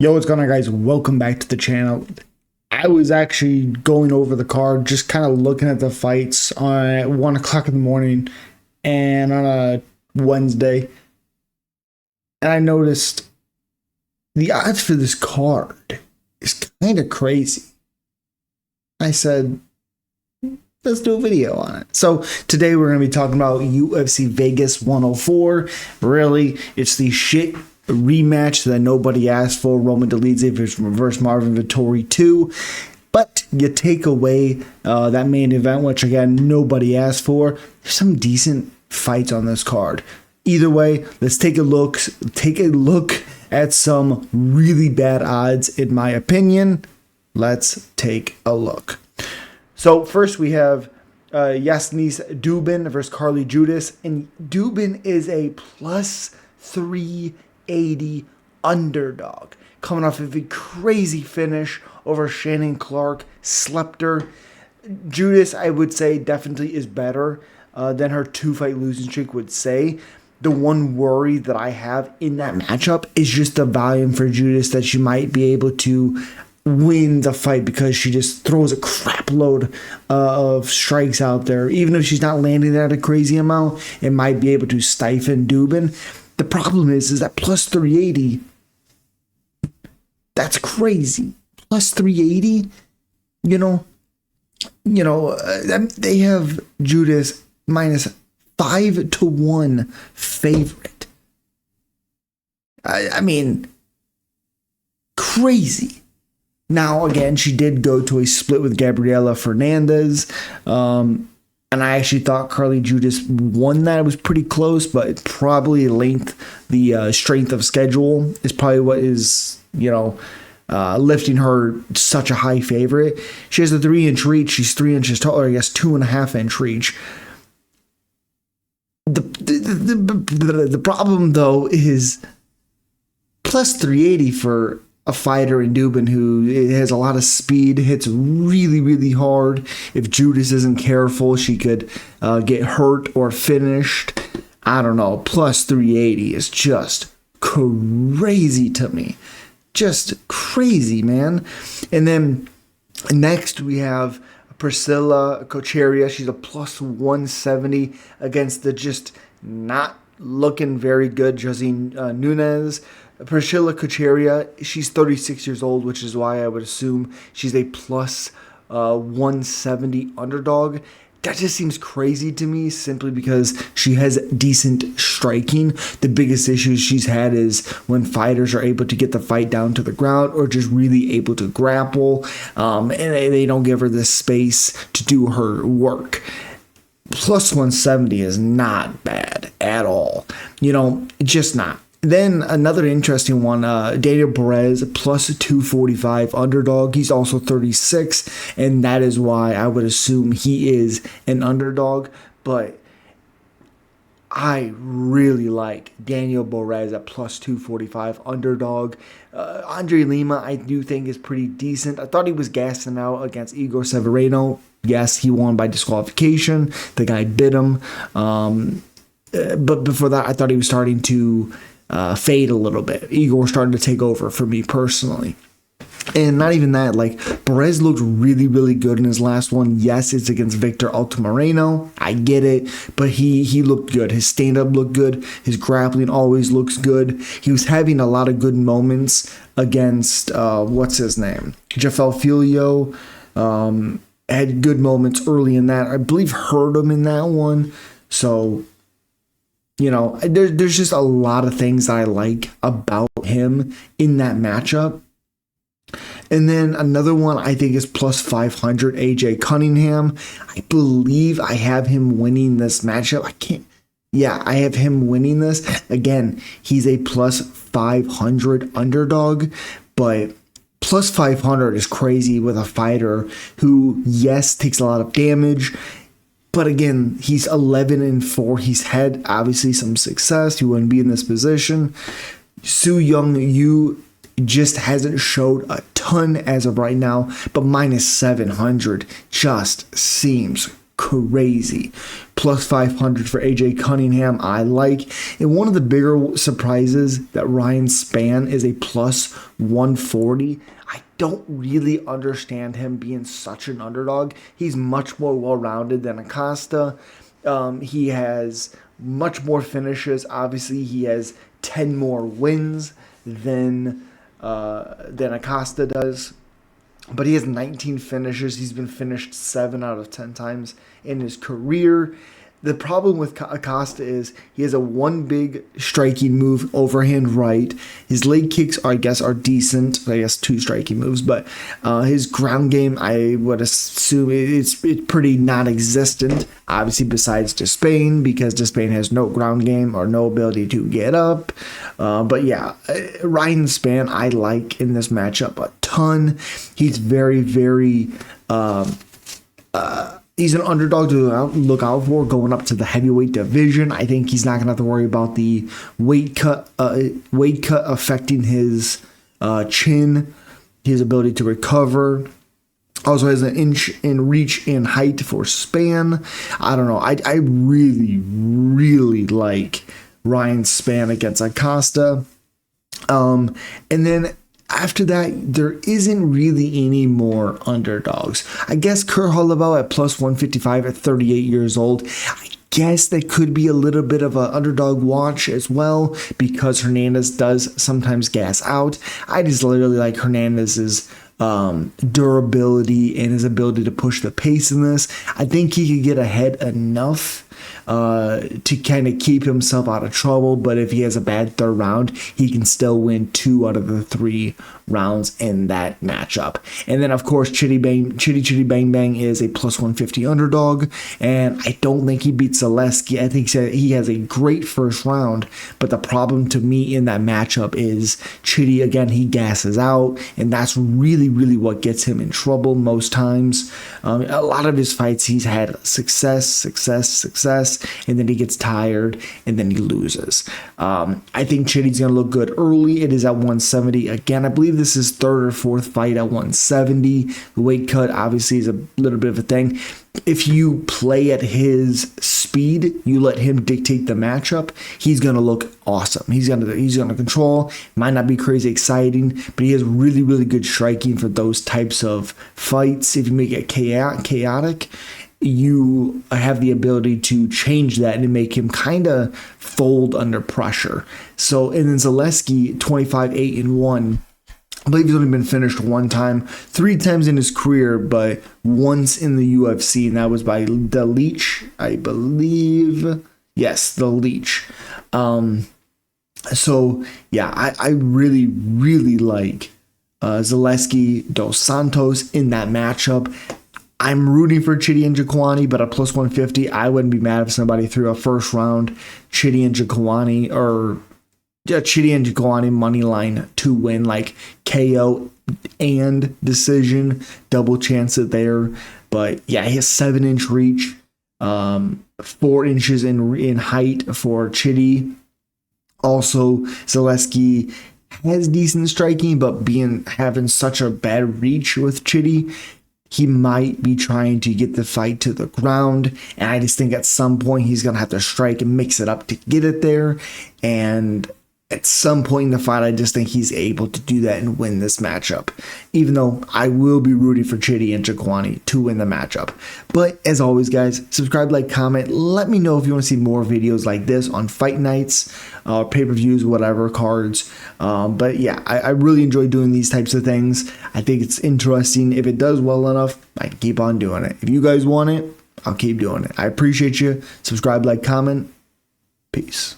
Yo, what's going on, guys? Welcome back to the channel. I was actually going over the card, just kind of looking at the fights at 1 o'clock in the morning and on a Wednesday. And I noticed the odds for this card is kind of crazy. I said, let's do a video on it. So today we're going to be talking about UFC Vegas 104. Really, it's the shit rematch that nobody asked for. Roman Dolidze versus Marvin Vettori 2. But you take away that main event, which again nobody asked for. There's some decent fights on this card. Either way, let's take a look. Take a look at some really bad odds, in my opinion. Let's take a look. So first we have Yasnis Dubin versus Carly Judas, and Dubin is a plus 380 underdog, coming off of a crazy finish over Shannon Clark. Slept her. Judas, I would say, definitely is better than her 2-fight losing streak would say. The one worry that I have in that matchup is just the volume for Judas, that she might be able to win the fight because she just throws a crap load of strikes out there. Even if she's not landing at a crazy amount, it might be able to stifle Dubin. The problem is that plus 380, that's crazy. Plus 380, they have Judas minus 5-1 favorite. I mean, crazy. Now, again, she did go to a split with Gabriela Fernandez. And I actually thought Carly Judas won that. It was pretty close, but probably the strength of schedule is probably what is, lifting her such a high favorite. She has a 3-inch reach. She's 3 inches taller, I guess 2.5-inch reach. The problem, though, is plus 380 for a fighter in Dubin who has a lot of speed, hits really, really hard. If Judas isn't careful, she could get hurt or finished. I don't know. Plus 380 is just crazy to me. Just crazy, man. And then next we have Priscilla Cocheria. She's a plus 170 against the just not looking very good Josine Nunes. Priscilla Cocheria, she's 36 years old, which is why I would assume she's a plus 170 underdog. That just seems crazy to me, simply because she has decent striking. The biggest issues she's had is when fighters are able to get the fight down to the ground or just really able to grapple, and they don't give her the space to do her work. Plus 170 is not bad at all. Just not. Then another interesting one, Daniel Perez, plus 245 underdog. He's also 36, and that is why I would assume he is an underdog. But I really like Daniel Perez at plus 245 underdog. Andre Lima, I do think, is pretty decent. I thought he was gassing out against Igor Severino. Yes, he won by disqualification. The guy bit him. But before that, I thought he was starting to fade a little bit. Igor started to take over for me personally. And not even that, Perez looked really, really good in his last one. Yes, it's against Victor Altamirano. I get it, but he looked good. His stand-up looked good. His grappling always looks good. He was having a lot of good moments against, what's his name? Jafel Filio. Had good moments early in that. I believe hurt him in that one. So, there's just a lot of things that I like about him in that matchup. And then another one I think is plus 500, AJ Cunningham. I believe I have him winning this matchup. I have him winning this. Again, he's a plus 500 underdog, but plus 500 is crazy with a fighter who, yes, takes a lot of damage. But again, he's 11-4. He's had obviously some success. He wouldn't be in this position. Su Young Yu just hasn't showed a ton as of right now, but minus 700 just seems crazy. Plus 500 for AJ Cunningham, I like. And one of the bigger surprises that Ryan Spann is a plus 140. I don't really understand him being such an underdog. He's much more well-rounded than Acosta. He has much more finishes. Obviously, he has 10 more wins than Acosta does. But he has 19 finishes. He's been finished 7 out of 10 times in his career. The problem with Acosta is he has a one big striking move, overhand right. His leg kicks, I guess, are decent. I guess 2 striking moves, but his ground game, I would assume it's pretty non-existent. Obviously, besides Despain, because Despain has no ground game or no ability to get up. But yeah, Ryan Spann I like in this matchup a ton. He's very, very. He's an underdog to look out for going up to the heavyweight division. I think he's not going to have to worry about the weight cut affecting his chin, his ability to recover. Also has an inch in reach and height for Spann. I don't know. I really, really like Ryan Spann against Acosta. And then after that, there isn't really any more underdogs. I guess Kurt Holloway at plus 155 at 38 years old. I guess that could be a little bit of an underdog watch as well because Hernandez does sometimes gas out. I just literally like Hernandez's durability and his ability to push the pace in this. I think he could get ahead enough to kind of keep himself out of trouble, but if he has a bad third round, he can still win 2 out of the 3 rounds in that matchup. And then of course Chitty Bang Bang is a plus 150 underdog, and I don't think he beats Zaleski. I think he has a great first round, but the problem to me in that matchup is Chitty, again, he gasses out, and that's really what gets him in trouble most times. A lot of his fights he's had success, and then he gets tired, and then he loses. I think Chitty's going to look good early. It is at 170. Again, I believe this is 3rd or 4th fight at 170. The weight cut obviously is a little bit of a thing. If you play at his speed, you let him dictate the matchup, he's going to look awesome. He's going to control. Might not be crazy exciting, but he has really good striking for those types of fights. If you make it chaotic, you have the ability to change that and make him kind of fold under pressure. So, and then Zaleski, 25-8-1. I believe he's only been finished 1 time, 3 times in his career, but once in the UFC, and that was by the Leech, I believe. Yes, the Leech. So yeah, I really like Zaleski Dos Santos in that matchup. I'm rooting for Chitty and Njokuani, but at plus 150, I wouldn't be mad if somebody threw a first round Chitty and Njokuani or Chitty and Njokuani money line to win, like KO and decision, double chance it there. But yeah, he has 7-inch reach, 4 inches in height for Chitty. Also, Zaleski has decent striking, but having such a bad reach with Chitty, he might be trying to get the fight to the ground, and I just think at some point he's going to have to strike and mix it up to get it there, and at some point in the fight, I just think he's able to do that and win this matchup, even though I will be rooting for Chitty and Njokuani to win the matchup. But as always, guys, subscribe, like, comment. Let me know if you want to see more videos like this on fight nights, pay-per-views, whatever, cards. But yeah, I really enjoy doing these types of things. I think it's interesting. If it does well enough, I can keep on doing it. If you guys want it, I'll keep doing it. I appreciate you. Subscribe, like, comment. Peace.